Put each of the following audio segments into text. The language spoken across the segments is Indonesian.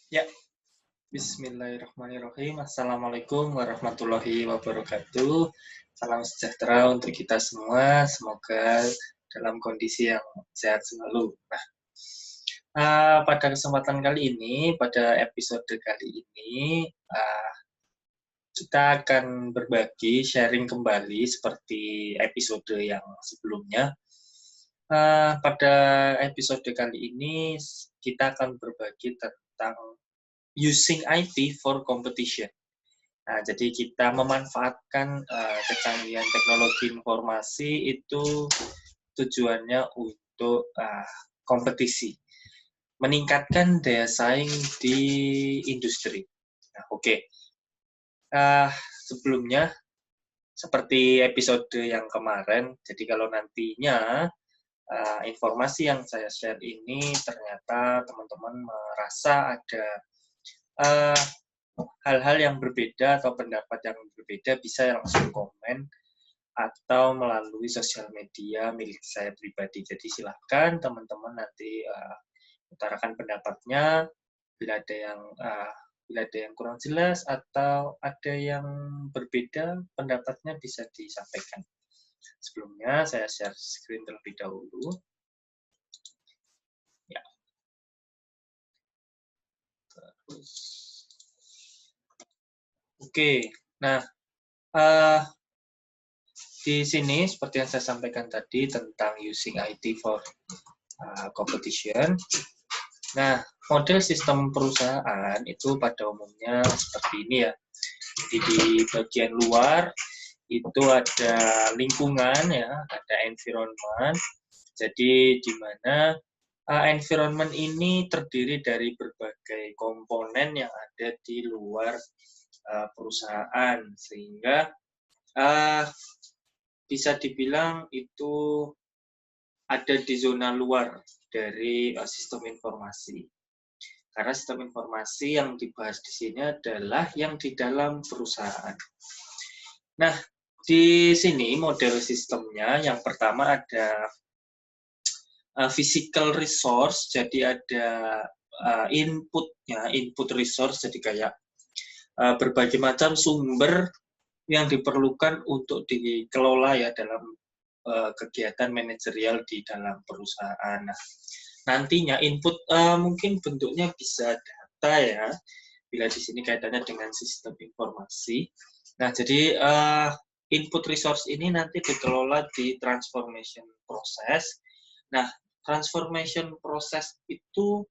Ya, bismillahirrahmanirrahim. Assalamualaikum warahmatullahi wabarakatuh. Salam sejahtera untuk kita semua. Semoga dalam kondisi yang sehat selalu. Nah, pada kesempatan kali ini, pada episode kali ini, kita akan berbagi, sharing kembali seperti episode yang sebelumnya. Pada episode kali ini, kita akan berbagi tentang using IT for competition. Nah, jadi kita memanfaatkan kecanggihan teknologi informasi itu tujuannya untuk kompetisi, meningkatkan daya saing di industri. Nah, oke. Sebelumnya, seperti episode yang kemarin, jadi kalau nantinya informasi yang saya share ini ternyata teman-teman merasa ada hal-hal yang berbeda atau pendapat yang berbeda, bisa langsung komen atau melalui sosial media milik saya pribadi. Jadi silahkan teman-teman nanti utarakan pendapatnya bila ada yang kurang jelas atau ada yang berbeda pendapatnya bisa disampaikan. Sebelumnya saya share screen terlebih dahulu. Ya. Terus. Oke. Nah, di sini seperti yang saya sampaikan tadi tentang using IT for competition. Nah, model sistem perusahaan itu pada umumnya seperti ini ya. Jadi di bagian luar itu ada lingkungan ya, ada environment. Jadi di mana environment ini terdiri dari berbagai komponen yang ada di luar perusahaan, sehingga bisa dibilang itu ada di zona luar dari sistem informasi. Karena sistem informasi yang dibahas di sini adalah yang di dalam perusahaan. Nah, di sini model sistemnya yang pertama ada physical resource, jadi ada inputnya, input resource, jadi kayak berbagai macam sumber yang diperlukan untuk dikelola ya dalam kegiatan manajerial di dalam perusahaan. Nah, nantinya input mungkin bentuknya bisa data ya, bila di sini kaitannya dengan sistem informasi. Nah, jadi input resource ini nanti dikelola di transformation process. Nah, transformation process itu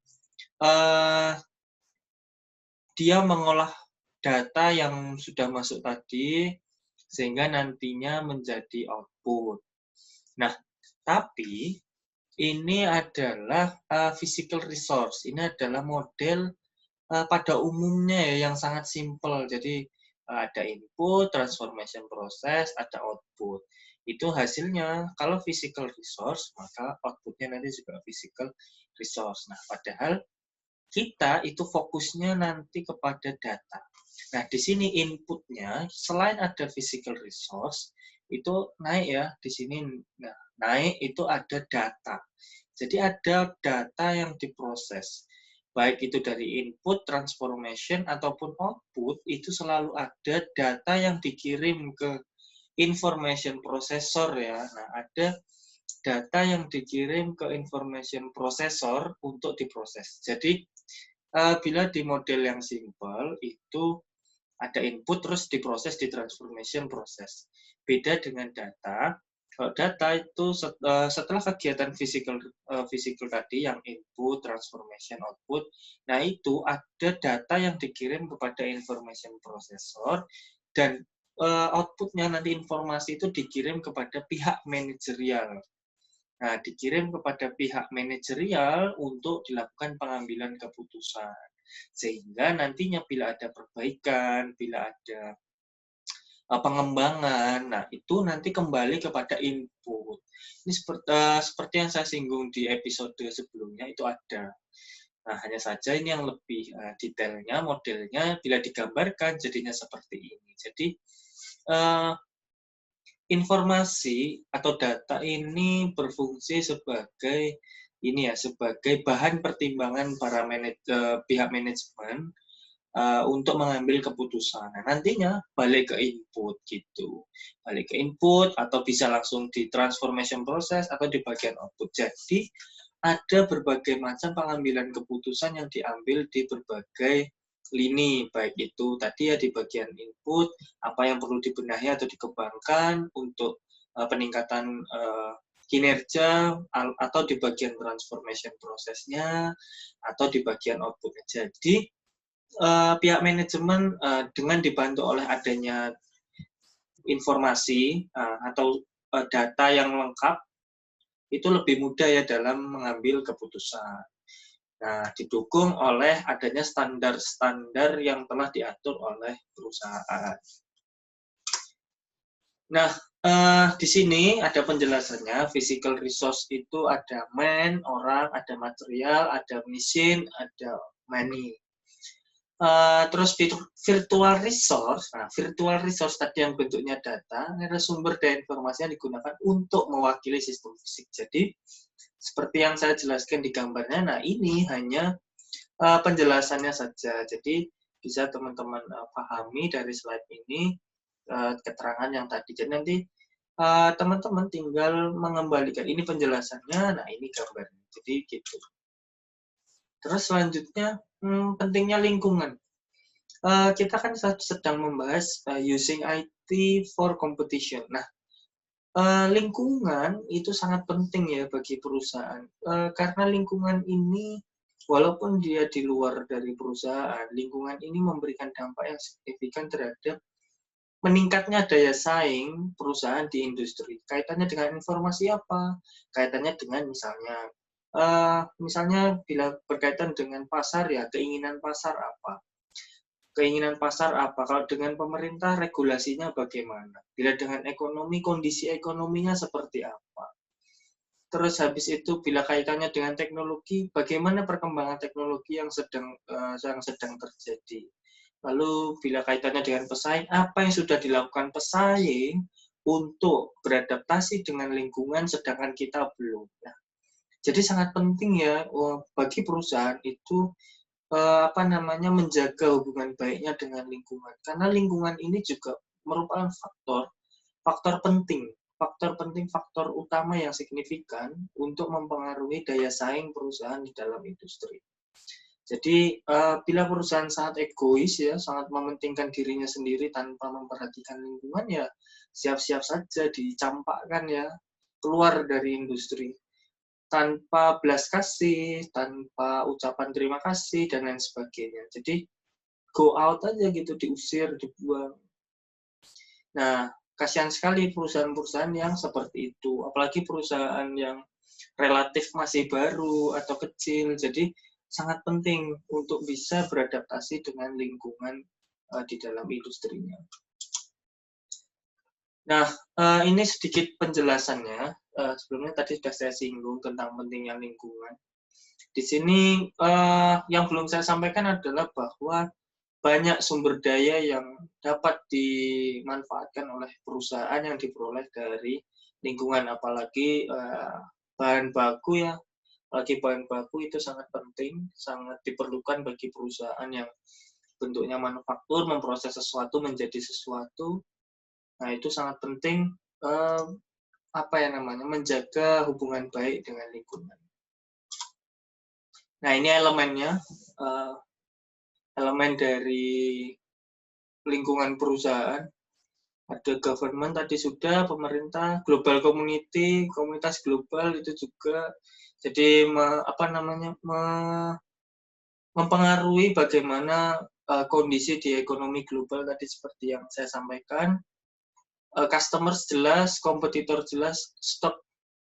dia mengolah data yang sudah masuk tadi sehingga nantinya menjadi output. Nah, tapi ini adalah physical resource. Ini adalah model pada umumnya ya yang sangat simpel. Jadi ada input, transformation process, ada output. Itu hasilnya. Kalau physical resource, maka outputnya nanti juga physical resource. Nah, padahal kita itu fokusnya nanti kepada data. Nah, di sini inputnya selain ada physical resource itu naik ya di sini. Nah, naik itu ada data. Jadi ada data yang diproses. Baik itu dari input, transformation, ataupun output, itu selalu ada data yang dikirim ke information processor ya. Nah, ada data yang dikirim ke information processor untuk diproses. Jadi, bila di model yang simple itu ada input terus diproses di transformation proses. Beda dengan data. Kalau data itu setelah kegiatan physical tadi yang input, transformation, output, nah itu ada data yang dikirim kepada information processor dan outputnya nanti informasi itu dikirim kepada pihak manajerial. Nah, dikirim kepada pihak manajerial untuk dilakukan pengambilan keputusan. Sehingga nantinya bila ada perbaikan, bila ada pengembangan, nah itu nanti kembali kepada input. Ini seperti yang saya singgung di episode sebelumnya itu ada. Nah, hanya saja ini yang lebih detailnya, modelnya bila digambarkan jadinya seperti ini. Jadi, informasi atau data ini berfungsi sebagai ini ya sebagai bahan pertimbangan para pihak manajemen untuk mengambil keputusan. Nah, nantinya balik ke input gitu. Balik ke input atau bisa langsung di transformation process atau di bagian output. Jadi ada berbagai macam pengambilan keputusan yang diambil di berbagai lini, baik itu tadi ya di bagian input, apa yang perlu dibenahi atau dikembangkan untuk peningkatan kinerja, atau di bagian transformation prosesnya, atau di bagian outputnya. Jadi pihak manajemen dengan dibantu oleh adanya informasi atau data yang lengkap, itu lebih mudah ya dalam mengambil keputusan. Nah, didukung oleh adanya standar-standar yang telah diatur oleh perusahaan. Nah, di sini ada penjelasannya. Physical resource itu ada man, orang, ada material, ada mesin, ada money. Terus virtual resource, nah virtual resource tadi yang bentuknya data, adalah sumber daya informasi yang digunakan untuk mewakili sistem fisik. Jadi, seperti yang saya jelaskan di gambarnya, nah ini hanya penjelasannya saja. Jadi, bisa teman-teman pahami dari slide ini, keterangan yang tadi. Jadi nanti teman-teman tinggal mengembalikan, ini penjelasannya, nah ini gambarnya. Jadi gitu. Terus selanjutnya, pentingnya lingkungan. Kita kan sedang membahas using IT for competition. Nah, lingkungan itu sangat penting ya bagi perusahaan. Karena lingkungan ini, walaupun dia di luar dari perusahaan, lingkungan ini memberikan dampak yang signifikan terhadap meningkatnya daya saing perusahaan di industri. Kaitannya dengan informasi apa? Kaitannya dengan misalnya bila berkaitan dengan pasar ya, keinginan pasar apa? Keinginan pasar apa? Kalau dengan pemerintah regulasinya bagaimana? Bila dengan ekonomi, kondisi ekonominya seperti apa? Terus habis itu bila kaitannya dengan teknologi, bagaimana perkembangan teknologi yang sedang terjadi? Lalu bila kaitannya dengan pesaing, apa yang sudah dilakukan pesaing untuk beradaptasi dengan lingkungan sedangkan kita belum. Nah, jadi sangat penting ya bagi perusahaan itu menjaga hubungan baiknya dengan lingkungan. Karena lingkungan ini juga merupakan faktor penting, faktor utama yang signifikan untuk mempengaruhi daya saing perusahaan di dalam industri. Jadi bila perusahaan sangat egois ya, sangat mementingkan dirinya sendiri tanpa memperhatikan lingkungan ya, siap-siap saja dicampakkan ya, keluar dari industri tanpa belas kasih, tanpa ucapan terima kasih dan lain sebagainya. Jadi go out aja gitu, diusir, dibuang. Nah, kasihan sekali perusahaan-perusahaan yang seperti itu, apalagi perusahaan yang relatif masih baru atau kecil. Jadi sangat penting untuk bisa beradaptasi dengan lingkungan di dalam industrinya. Nah, ini sedikit penjelasannya. Sebelumnya tadi sudah saya singgung tentang pentingnya lingkungan. Di sini yang belum saya sampaikan adalah bahwa banyak sumber daya yang dapat dimanfaatkan oleh perusahaan yang diperoleh dari lingkungan, apalagi bahan baku ya. Apalagi bahan baku itu sangat penting, sangat diperlukan bagi perusahaan yang bentuknya manufaktur, memproses sesuatu menjadi sesuatu. Nah, itu sangat penting menjaga hubungan baik dengan lingkungan. Nah, ini elemennya, elemen dari lingkungan perusahaan. Ada government tadi sudah, pemerintah, global community, komunitas global itu juga. Jadi mempengaruhi bagaimana kondisi di ekonomi global tadi seperti yang saya sampaikan. Customers jelas, kompetitor jelas,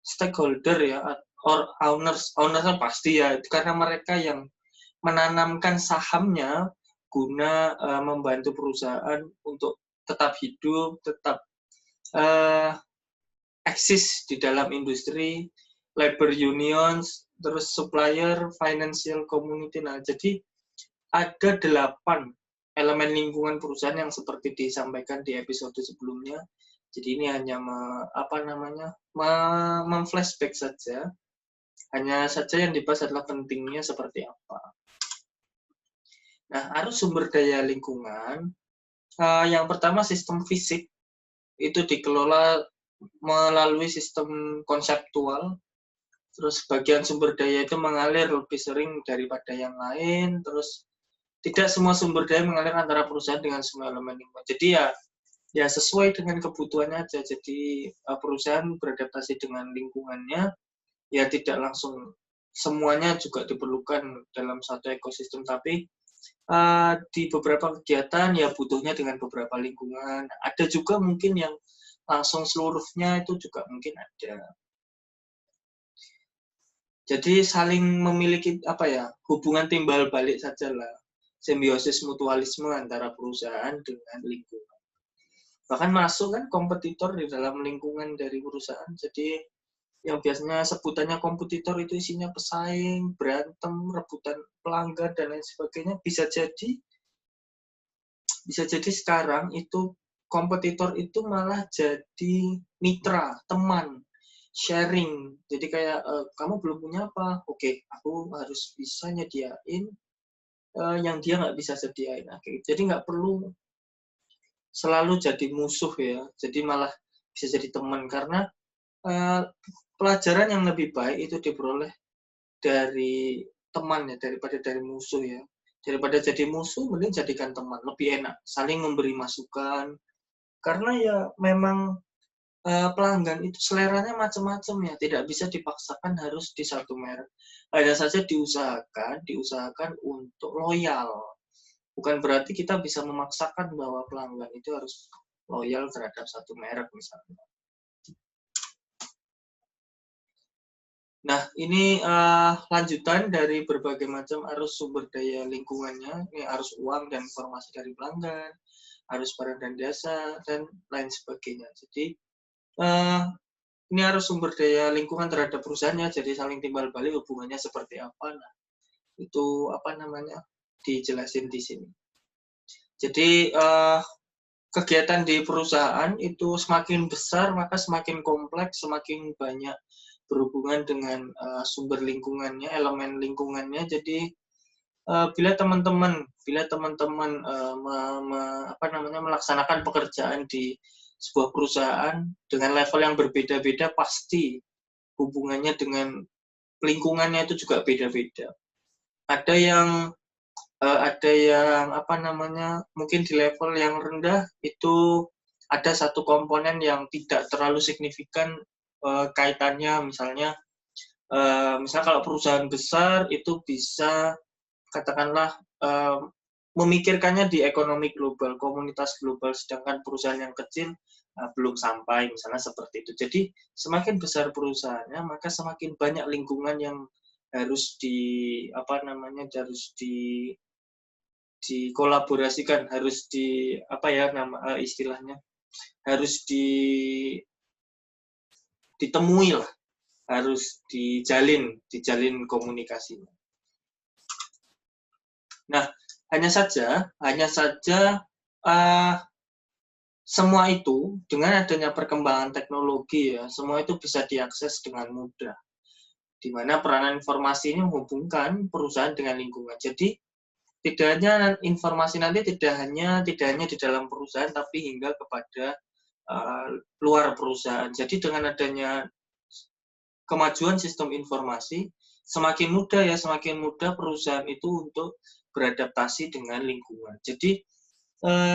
stakeholder ya, or ownersnya pasti ya, karena mereka yang menanamkan sahamnya guna membantu perusahaan untuk tetap hidup, tetap eksis di dalam industri, labor unions, terus supplier, financial community. Nah, jadi ada 8 elemen lingkungan perusahaan yang seperti disampaikan di episode sebelumnya. Jadi ini hanya memflashback saja Hanya saja yang dibahas adalah pentingnya seperti apa. Nah, arus sumber daya lingkungan, yang pertama sistem fisik, itu dikelola melalui sistem konseptual, terus bagian sumber daya itu mengalir lebih sering daripada yang lain, terus tidak semua sumber daya mengalir antara perusahaan dengan semua elemen lingkungan. Jadi ya sesuai dengan kebutuhannya aja. Jadi perusahaan beradaptasi dengan lingkungannya, ya tidak langsung semuanya juga diperlukan dalam satu ekosistem, tapi di beberapa kegiatan ya butuhnya dengan beberapa lingkungan. Ada juga mungkin yang langsung seluruhnya itu juga mungkin ada. Jadi saling memiliki hubungan timbal balik sajalah, simbiosis mutualisme antara perusahaan dengan lingkungan. Bahkan masuk kan kompetitor di dalam lingkungan dari perusahaan. Jadi yang biasanya sebutannya kompetitor itu isinya pesaing, berantem, rebutan pelanggan dan lain sebagainya. Bisa jadi sekarang itu kompetitor itu malah jadi mitra, teman, sharing. Jadi kayak kamu belum punya apa, oke, aku harus bisa nyediain yang dia nggak bisa sediain. Jadi nggak perlu selalu jadi musuh ya. Jadi malah bisa jadi teman karena pelajaran yang lebih baik itu diperoleh dari teman ya daripada dari musuh ya. Daripada jadi musuh, mending jadikan teman, lebih enak, saling memberi masukan. Karena ya memang pelanggan itu seleranya macam-macam ya, tidak bisa dipaksakan harus di satu merek. Hanya saja diusahakan untuk loyal. Bukan berarti kita bisa memaksakan bahwa pelanggan itu harus loyal terhadap satu merek misalnya. Nah, ini lanjutan dari berbagai macam arus sumber daya lingkungannya. Ini arus uang dan informasi dari pelanggan, arus barang dan jasa, dan lain sebagainya. Jadi, ini arus sumber daya lingkungan terhadap perusahaannya, jadi saling timbal balik hubungannya seperti apa. Nah, itu dijelasin di sini. Jadi, kegiatan di perusahaan itu semakin besar, maka semakin kompleks, semakin banyak berhubungan dengan sumber lingkungannya, elemen lingkungannya. Jadi bila teman-teman melaksanakan pekerjaan di sebuah perusahaan dengan level yang berbeda-beda, pasti hubungannya dengan lingkungannya itu juga beda-beda. Ada yang mungkin di level yang rendah itu ada satu komponen yang tidak terlalu signifikan kaitannya, misalnya kalau perusahaan besar itu bisa katakanlah memikirkannya di ekonomi global, komunitas global, sedangkan perusahaan yang kecil belum sampai, misalnya seperti itu. Jadi semakin besar perusahaannya, maka semakin banyak lingkungan yang harus dikolaborasikan, harus harus ditemui lah, harus dijalin komunikasinya. Nah, hanya saja semua itu dengan adanya perkembangan teknologi ya, semua itu bisa diakses dengan mudah. Di mana peranan informasi ini menghubungkan perusahaan dengan lingkungan. Jadi tidak hanya informasi nanti tidak hanya di dalam perusahaan, tapi hingga kepada luar perusahaan. Jadi dengan adanya kemajuan sistem informasi, semakin mudah perusahaan itu untuk beradaptasi dengan lingkungan. Jadi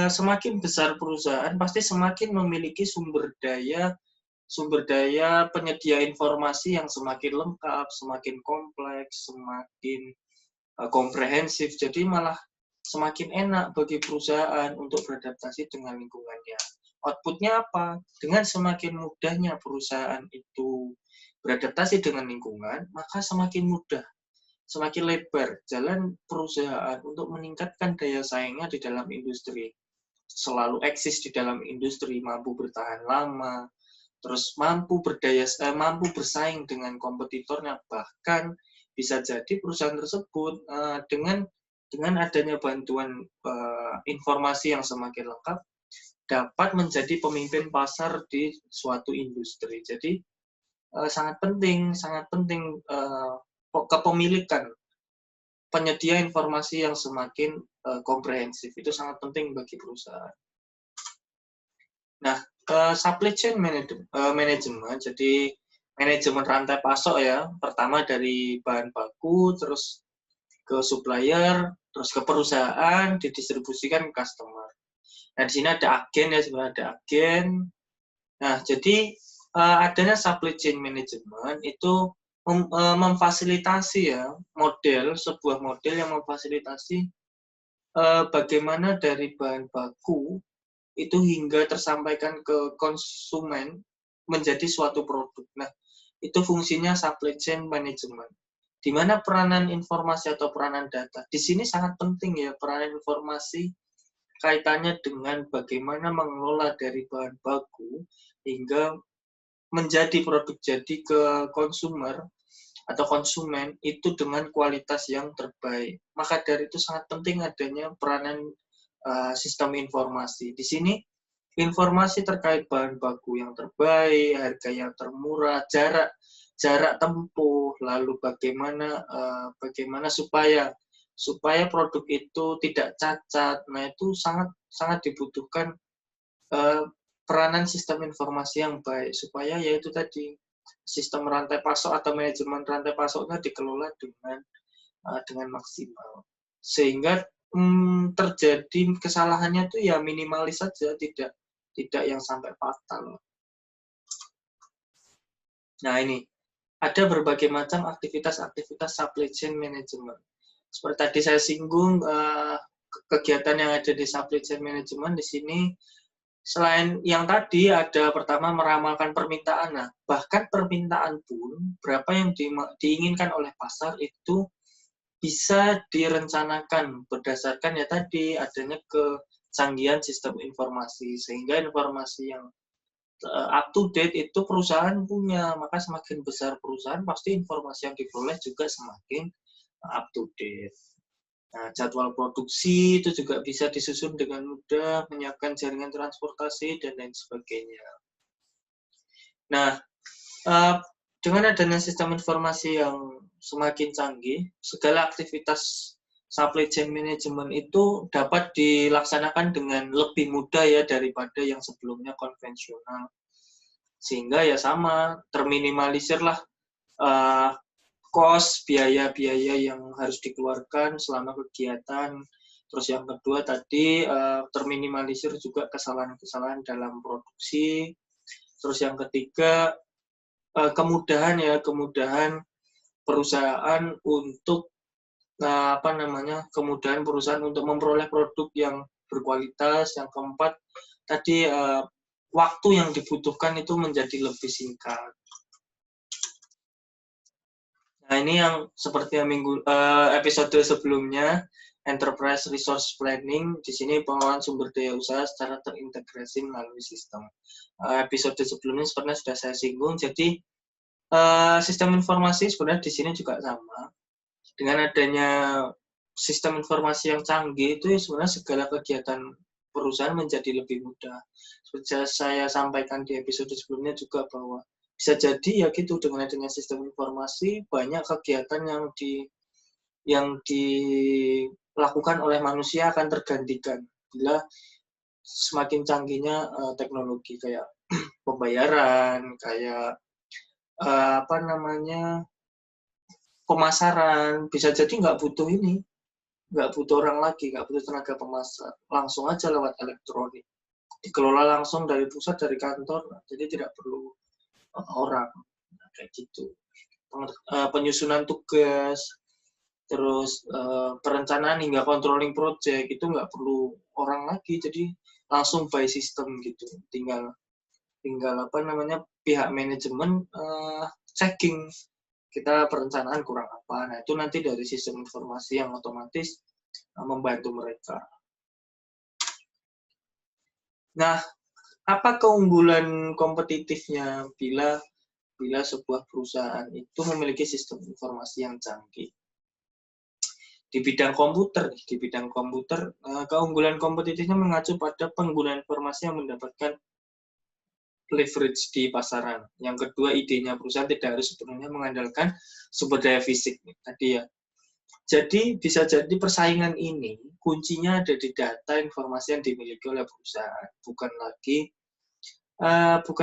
semakin besar perusahaan pasti semakin memiliki sumber daya penyedia informasi yang semakin lengkap, semakin kompleks, semakin komprehensif. Jadi malah semakin enak bagi perusahaan untuk beradaptasi dengan lingkungannya. Outputnya apa? Dengan semakin mudahnya perusahaan itu beradaptasi dengan lingkungan, maka semakin mudah, semakin lebar jalan perusahaan untuk meningkatkan daya saingnya di dalam industri. Selalu eksis di dalam industri, mampu bertahan lama, terus mampu bersaing dengan kompetitornya, bahkan bisa jadi perusahaan tersebut dengan adanya bantuan informasi yang semakin lengkap dapat menjadi pemimpin pasar di suatu industri. Jadi sangat penting kepemilikan penyedia informasi yang semakin komprehensif itu sangat penting bagi perusahaan. Nah, supply chain management, jadi manajemen rantai pasok ya, pertama dari bahan baku, terus ke supplier, terus ke perusahaan, didistribusikan ke customer. Nah, di sini ada agen ya, sebenarnya ada agen. Nah, jadi adanya supply chain management itu memfasilitasi ya sebuah model yang memfasilitasi bagaimana dari bahan baku itu hingga tersampaikan ke konsumen menjadi suatu produk. Nah, itu fungsinya supply chain management. Di mana peranan informasi atau peranan data. Di sini sangat penting ya peranan informasi kaitannya dengan bagaimana mengelola dari bahan baku hingga menjadi produk jadi ke konsumer atau konsumen itu dengan kualitas yang terbaik. Maka dari itu sangat penting adanya peranan sistem informasi. Di sini informasi terkait bahan baku yang terbaik, harga yang termurah, jarak tempuh, lalu bagaimana supaya produk itu tidak cacat. Nah, itu sangat dibutuhkan peranan sistem informasi yang baik supaya yaitu tadi sistem rantai pasok atau manajemen rantai pasoknya dikelola dengan maksimal sehingga terjadi kesalahannya itu ya minimalis saja, tidak yang sampai fatal. Nah, ini ada berbagai macam aktivitas supply chain management. Seperti tadi saya singgung, kegiatan yang ada di supply chain management di sini selain yang tadi ada pertama meramalkan permintaan. Nah, bahkan permintaan pun berapa yang diinginkan oleh pasar itu bisa direncanakan berdasarkan ya tadi adanya kecanggihan sistem informasi sehingga informasi yang up to date itu perusahaan punya, maka semakin besar perusahaan pasti informasi yang diperoleh juga semakin up to date. Nah, jadwal produksi itu juga bisa disusun dengan mudah, menyiapkan jaringan transportasi, dan lain sebagainya. Nah, dengan adanya sistem informasi yang semakin canggih, segala aktivitas supply chain management itu dapat dilaksanakan dengan lebih mudah ya daripada yang sebelumnya konvensional. Sehingga ya sama, terminimalisirlah cost, biaya-biaya yang harus dikeluarkan selama kegiatan. Terus yang kedua tadi terminimalisir juga kesalahan-kesalahan dalam produksi. Terus yang ketiga kemudahan perusahaan untuk kemudahan perusahaan untuk memperoleh produk yang berkualitas. Yang keempat tadi waktu yang dibutuhkan itu menjadi lebih singkat. Nah, ini yang seperti yang episode sebelumnya, Enterprise Resource Planning, di sini pengelolaan sumber daya usaha secara terintegrasi melalui sistem. Episode sebelumnya sebenarnya sudah saya singgung, jadi sistem informasi sebenarnya di sini juga sama. Dengan adanya sistem informasi yang canggih, itu sebenarnya segala kegiatan perusahaan menjadi lebih mudah. Seperti saya sampaikan di episode sebelumnya juga bahwa bisa jadi ya gitu dengan adanya sistem informasi banyak kegiatan yang dilakukan oleh manusia akan tergantikan bila semakin canggihnya teknologi kayak pembayaran, kayak pemasaran. Bisa jadi nggak butuh orang lagi, nggak butuh tenaga pemasar, langsung aja lewat elektronik, dikelola langsung dari pusat, dari kantor, jadi tidak perlu orang. Nah, kayak gitu. Penyusunan tugas, terus perencanaan hingga controlling project itu nggak perlu orang lagi, jadi langsung by system gitu. Tinggal pihak manajemen checking kita perencanaan kurang apa. Nah, itu nanti dari sistem informasi yang otomatis membantu mereka. Nah, apa keunggulan kompetitifnya bila sebuah perusahaan itu memiliki sistem informasi yang canggih? Di bidang komputer, keunggulan kompetitifnya mengacu pada penggunaan informasi yang mendapatkan leverage di pasaran. Yang kedua, idenya perusahaan tidak harus sepenuhnya mengandalkan sumber daya fisik tadi ya. Jadi bisa jadi persaingan ini kuncinya ada di data informasi yang dimiliki oleh perusahaan, bukan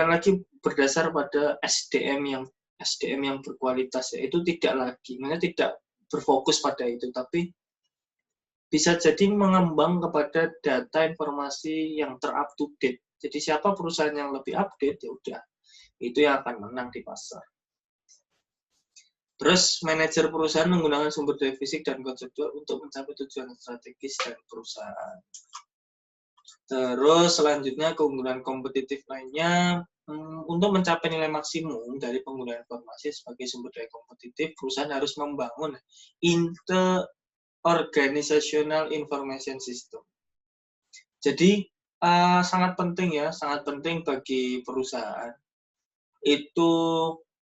lagi berdasar pada SDM yang berkualitas ya. Itu tidak lagi, maksudnya tidak berfokus pada itu, tapi bisa jadi mengembang kepada data informasi yang ter-up to date. Jadi siapa perusahaan yang lebih update, ya udah, itu yang akan menang di pasar. Terus manajer perusahaan menggunakan sumber daya fisik dan konseptual untuk mencapai tujuan strategis dan perusahaan. Terus selanjutnya keunggulan kompetitif lainnya, untuk mencapai nilai maksimum dari penggunaan informasi sebagai sumber daya kompetitif, perusahaan harus membangun Organizational Information System. Jadi sangat penting bagi perusahaan itu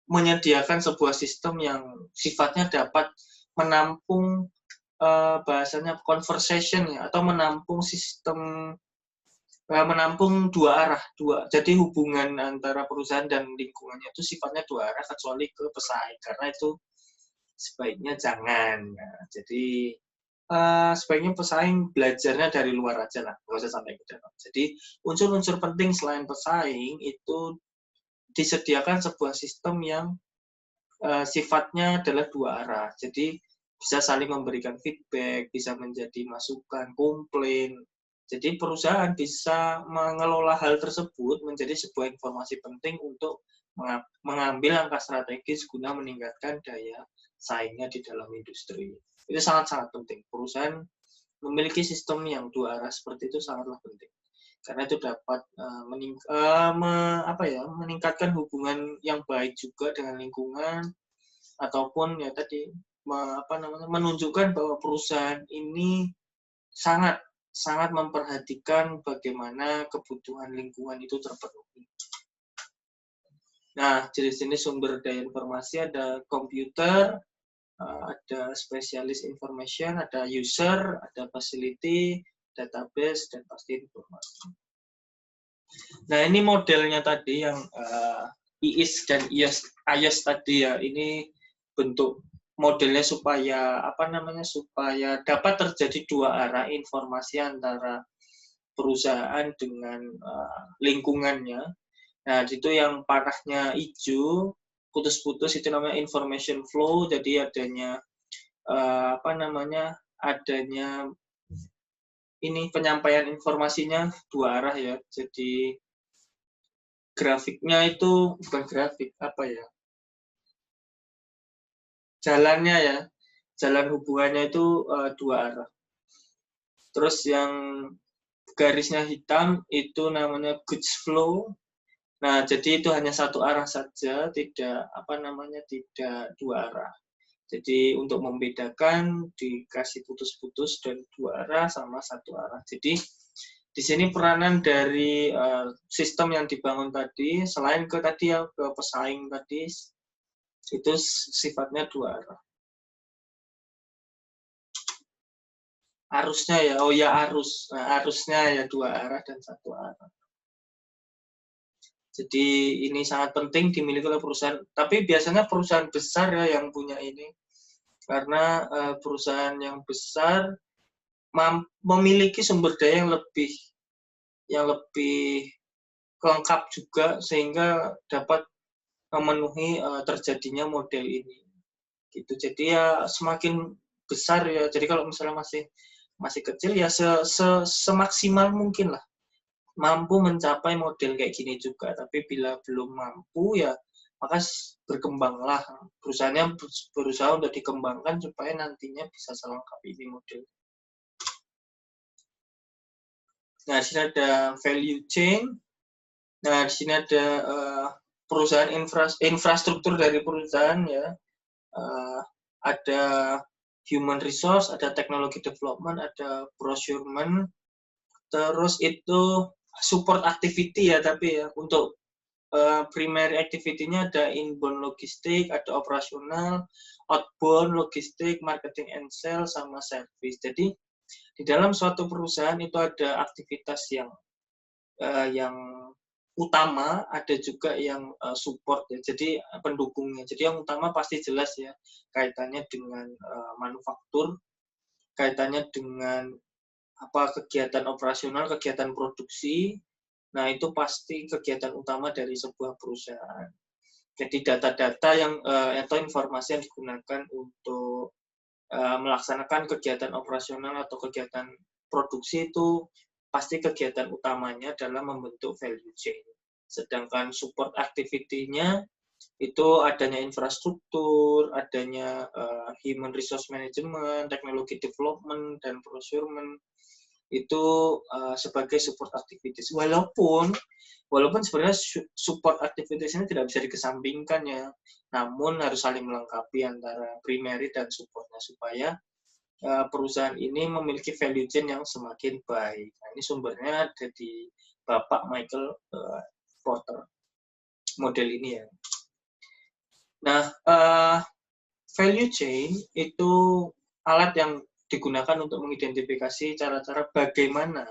menyediakan sebuah sistem yang sifatnya dapat menampung bahasanya conversation ya, atau menampung dua arah. Jadi hubungan antara perusahaan dan lingkungannya itu sifatnya dua arah kecuali ke pesaing, karena itu sebaiknya jangan. Nah, jadi sebaiknya pesaing belajarnya dari luar aja lah, nggak usah sampai ke dalam. Jadi unsur-unsur penting selain pesaing itu disediakan sebuah sistem yang sifatnya adalah dua arah. Jadi bisa saling memberikan feedback, bisa menjadi masukan, komplain. Jadi perusahaan bisa mengelola hal tersebut menjadi sebuah informasi penting untuk mengambil langkah strategis guna meningkatkan daya saingnya di dalam industri. Itu sangat-sangat penting. Perusahaan memiliki sistem yang dua arah seperti itu sangatlah penting. Karena itu dapat meningkatkan hubungan yang baik juga dengan lingkungan, ataupun ya tadi menunjukkan bahwa perusahaan ini sangat memperhatikan bagaimana kebutuhan lingkungan itu terpenuhi. Nah, jenis-jenis sumber daya informasi ada komputer, ada specialist information, ada user, ada facility, database, dan pasti informasi. Nah, ini modelnya tadi yang IIS dan IIS tadi ya. Ini bentuk modelnya supaya supaya dapat terjadi dua arah informasi antara perusahaan dengan lingkungannya. Nah, itu yang panahnya hijau, putus-putus itu namanya information flow. Jadi adanya adanya ini penyampaian informasinya dua arah ya. Jadi grafiknya itu bukan grafik, jalannya ya, jalan hubungannya itu dua arah. Terus yang garisnya hitam itu namanya goods flow. Nah, jadi itu hanya satu arah saja, tidak tidak dua arah. Jadi untuk membedakan dikasih putus-putus dan dua arah sama satu arah. Jadi di sini peranan dari sistem yang dibangun tadi, selain ke pesaing tadi, itu sifatnya dua arah. Arusnya ya, arus. Nah, arusnya ya dua arah dan satu arah. Jadi ini sangat penting dimiliki oleh perusahaan. Tapi biasanya perusahaan besar ya yang punya ini. Karena perusahaan yang besar memiliki sumber daya yang lebih lengkap juga, sehingga dapat memenuhi terjadinya model ini. Gitu. Jadi ya semakin besar ya. Jadi kalau misalnya masih kecil ya semaksimal mungkin lah mampu mencapai model kayak gini juga. Tapi bila belum mampu ya maka berkembanglah, perusahaannya berusaha untuk dikembangkan supaya nantinya bisa selengkap ini model. Nah, di sini ada value chain. Nah, di sini ada perusahaan infrastruktur dari perusahaan ya. Ada human resource, ada teknologi development, ada procurement. Terus itu support activity ya, tapi ya untuk primary activity-nya ada inbound logistik, ada operasional, outbound logistik, marketing and sales, sama service. Jadi di dalam suatu perusahaan itu ada aktivitas yang utama, ada juga yang support ya. Jadi pendukungnya. Jadi yang utama pasti jelas ya, kaitannya dengan manufaktur, kaitannya dengan apa kegiatan operasional, kegiatan produksi. Nah, itu pasti kegiatan utama dari sebuah perusahaan. Jadi data-data yang atau informasi yang digunakan untuk melaksanakan kegiatan operasional atau kegiatan produksi itu pasti kegiatan utamanya dalam membentuk value chain. Sedangkan support activity-nya itu adanya infrastruktur, adanya human resource management, teknologi development, dan procurement itu sebagai support activities. Walaupun sebenarnya support activities ini tidak bisa dikesampingkan ya, namun harus saling melengkapi antara primary dan supportnya supaya perusahaan ini memiliki value chain yang semakin baik. Nah, ini sumbernya ada di Bapak Michael Porter model ini ya. Nah, value chain itu alat yang digunakan untuk mengidentifikasi cara-cara bagaimana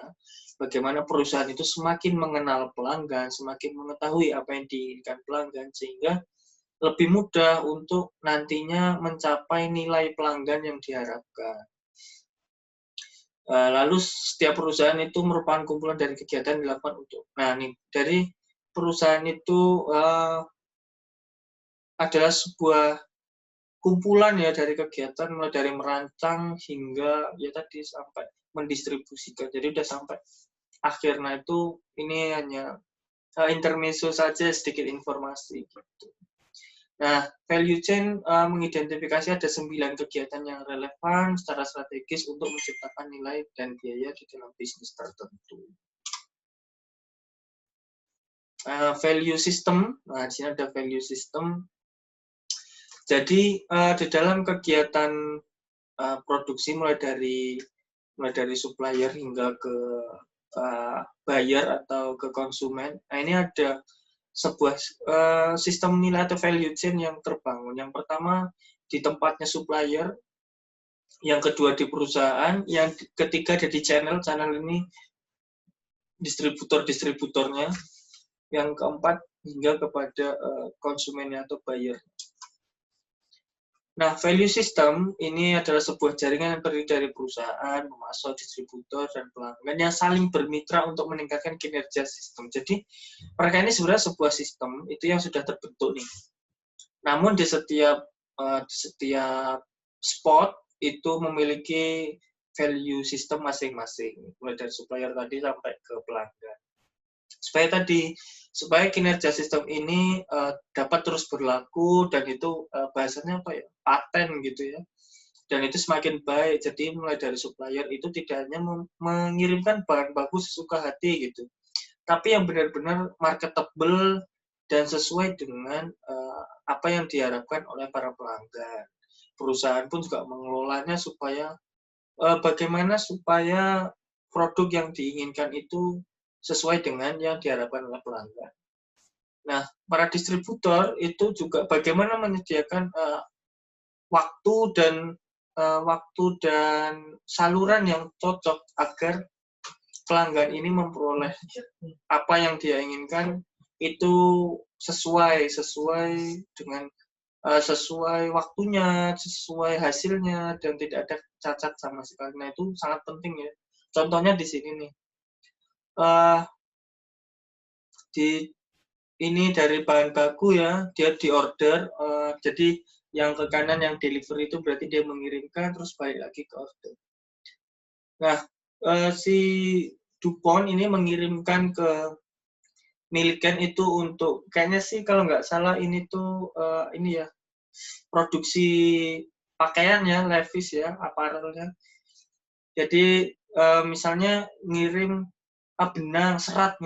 perusahaan itu semakin mengenal pelanggan, semakin mengetahui apa yang diinginkan pelanggan, sehingga lebih mudah untuk nantinya mencapai nilai pelanggan yang diharapkan. Lalu setiap perusahaan itu merupakan kumpulan dari kegiatan yang dilakukan untuk. Nah, nih dari perusahaan itu adalah sebuah kumpulan ya dari kegiatan mulai dari merancang hingga ya tadi sampai mendistribusikan. Jadi udah sampai akhir. Nah, itu ini hanya intermezzo saja, sedikit informasi gitu. Nah, value chain mengidentifikasi ada 9 kegiatan yang relevan secara strategis untuk menciptakan nilai dan biaya di dalam bisnis tertentu. Value system, nah di sini ada value system. Jadi di dalam kegiatan produksi mulai dari supplier hingga ke buyer atau ke konsumen, nah ini ada sebuah sistem nilai atau value chain yang terbangun. Yang pertama di tempatnya supplier, yang kedua di perusahaan, yang ketiga ada di channel ini distributor-distributornya, yang keempat hingga kepada konsumennya atau buyer. Nah, value system ini adalah sebuah jaringan yang terdiri dari perusahaan, pemasok, distributor, dan pelanggan yang saling bermitra untuk meningkatkan kinerja sistem. Jadi, mereka ini sebenarnya sebuah sistem itu yang sudah terbentuk nih. Namun di setiap spot itu memiliki value system masing-masing, mulai dari supplier tadi sampai ke pelanggan. Supaya kinerja sistem ini dapat terus berlaku dan itu bahasanya apa ya, paten gitu ya, dan itu semakin baik. Jadi mulai dari supplier itu tidak hanya mengirimkan bahan baku sesuka hati gitu, tapi yang benar-benar marketable dan sesuai dengan apa yang diharapkan oleh para pelanggan. Perusahaan pun juga mengelolanya supaya bagaimana supaya produk yang diinginkan itu sesuai dengan yang diharapkan oleh pelanggan. Nah, para distributor itu juga bagaimana menyediakan waktu dan saluran yang cocok agar pelanggan ini memperoleh apa yang dia inginkan itu sesuai dengan sesuai waktunya, sesuai hasilnya, dan tidak ada cacat sama sekali. Nah, itu sangat penting ya. Contohnya di sini nih. Ini dari bahan baku ya, dia diorder, jadi yang ke kanan yang delivery itu berarti dia mengirimkan terus balik lagi ke order. Nah, si DuPont ini mengirimkan ke Milliken itu untuk kayaknya sih kalau nggak salah ini tuh ini ya produksi pakaian ya, Levi's ya, apparelnya. Jadi misalnya ngirim benang serat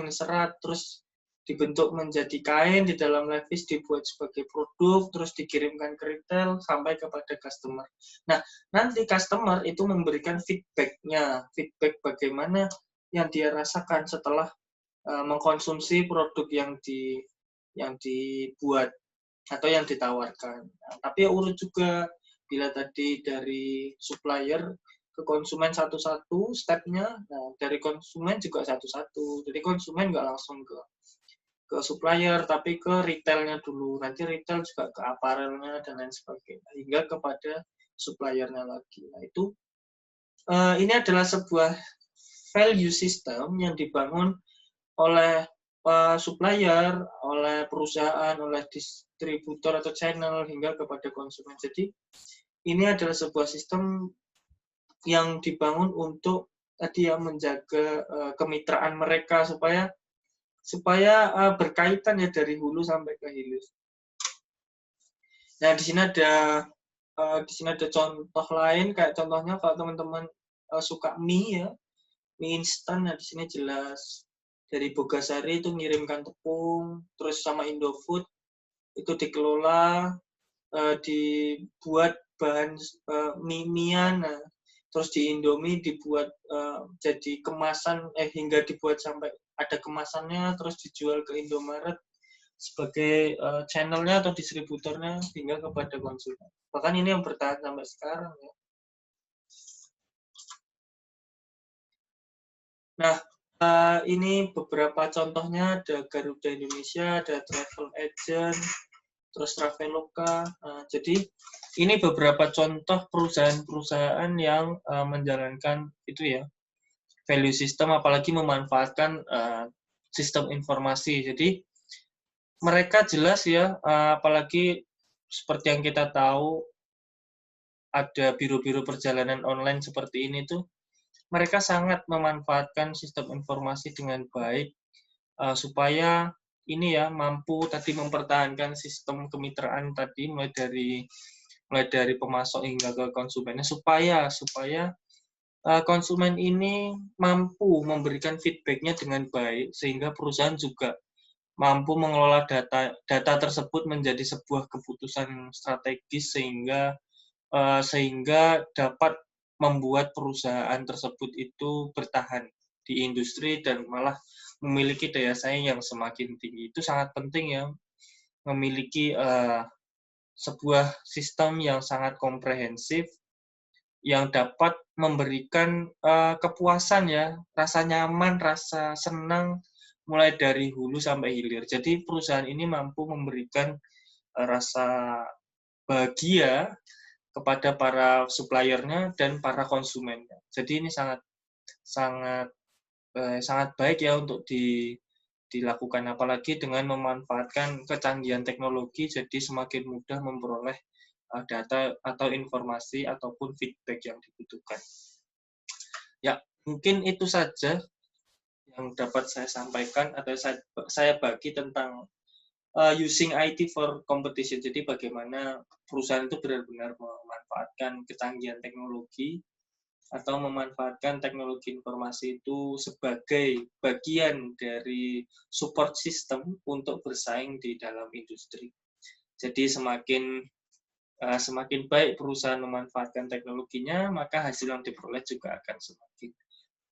terus dibentuk menjadi kain di dalam Levi's, dibuat sebagai produk, terus dikirimkan ke retail sampai kepada customer. Nah, nanti customer itu memberikan feedback bagaimana yang dia rasakan setelah mengkonsumsi produk yang dibuat atau yang ditawarkan. Nah, tapi urut juga bila tadi dari supplier ke konsumen satu-satu stepnya, nah dari konsumen juga satu-satu. Jadi konsumen nggak langsung ke ke supplier, tapi ke retailnya dulu. Nanti retail juga ke apparelnya dan lain sebagainya, hingga kepada suppliernya lagi. Nah, itu ini adalah sebuah value system yang dibangun oleh supplier, oleh perusahaan, oleh distributor atau channel, hingga kepada konsumen. Jadi, ini adalah sebuah sistem yang dibangun untuk tadi yang menjaga kemitraan mereka supaya berkaitan ya dari hulu sampai ke hilir. Nah, di sini ada contoh lain, kayak contohnya kalau teman-teman suka mie ya, mie instan. Nah, di sini jelas dari Bogasari itu ngirimkan tepung, terus sama Indofood itu dikelola, dibuat bahan mie-mian. Nah, terus di Indomie dibuat jadi kemasan, hingga dibuat sampai ada kemasannya, terus dijual ke Indomaret sebagai channelnya atau distributornya hingga kepada konsumen. Bahkan ini yang bertahan sampai sekarang ya. Nah, ini beberapa contohnya, ada Garuda Indonesia, ada Travel Agent, terus Traveloka. Jadi ini beberapa contoh perusahaan-perusahaan yang menjalankan itu ya, value system, apalagi memanfaatkan sistem informasi. Jadi mereka jelas ya, apalagi seperti yang kita tahu ada biro-biro perjalanan online seperti ini tuh, mereka sangat memanfaatkan sistem informasi dengan baik supaya ini ya mampu tadi mempertahankan sistem kemitraan tadi, mulai dari pemasok hingga ke konsumennya, supaya konsumen ini mampu memberikan feedback-nya dengan baik, sehingga perusahaan juga mampu mengelola data tersebut menjadi sebuah keputusan strategis, sehingga dapat membuat perusahaan tersebut itu bertahan di industri dan malah memiliki daya saing yang semakin tinggi. Itu sangat penting ya, memiliki sebuah sistem yang sangat komprehensif yang dapat memberikan kepuasan ya, rasa nyaman, rasa senang mulai dari hulu sampai hilir. Jadi perusahaan ini mampu memberikan rasa bahagia kepada para suppliernya dan para konsumennya. Jadi ini sangat baik ya untuk dilakukan, apalagi dengan memanfaatkan kecanggihan teknologi, jadi semakin mudah memperoleh data atau informasi ataupun feedback yang dibutuhkan. Ya, mungkin itu saja yang dapat saya sampaikan atau saya bagi tentang using IT for competition. Jadi bagaimana perusahaan itu benar-benar memanfaatkan kecanggihan teknologi atau memanfaatkan teknologi informasi itu sebagai bagian dari support system untuk bersaing di dalam industri. Jadi semakin baik perusahaan memanfaatkan teknologinya, maka hasil yang diperoleh juga akan semakin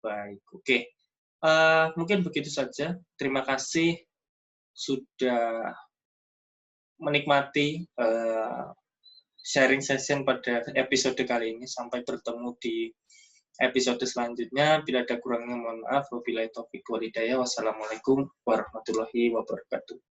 baik. Oke, mungkin begitu saja. Terima kasih sudah menikmati sharing session pada episode kali ini. Sampai bertemu di episode selanjutnya. Bila ada kurangnya mohon maaf. Wabillahi taufiq wal hidayah. Wassalamualaikum warahmatullahi wabarakatuh.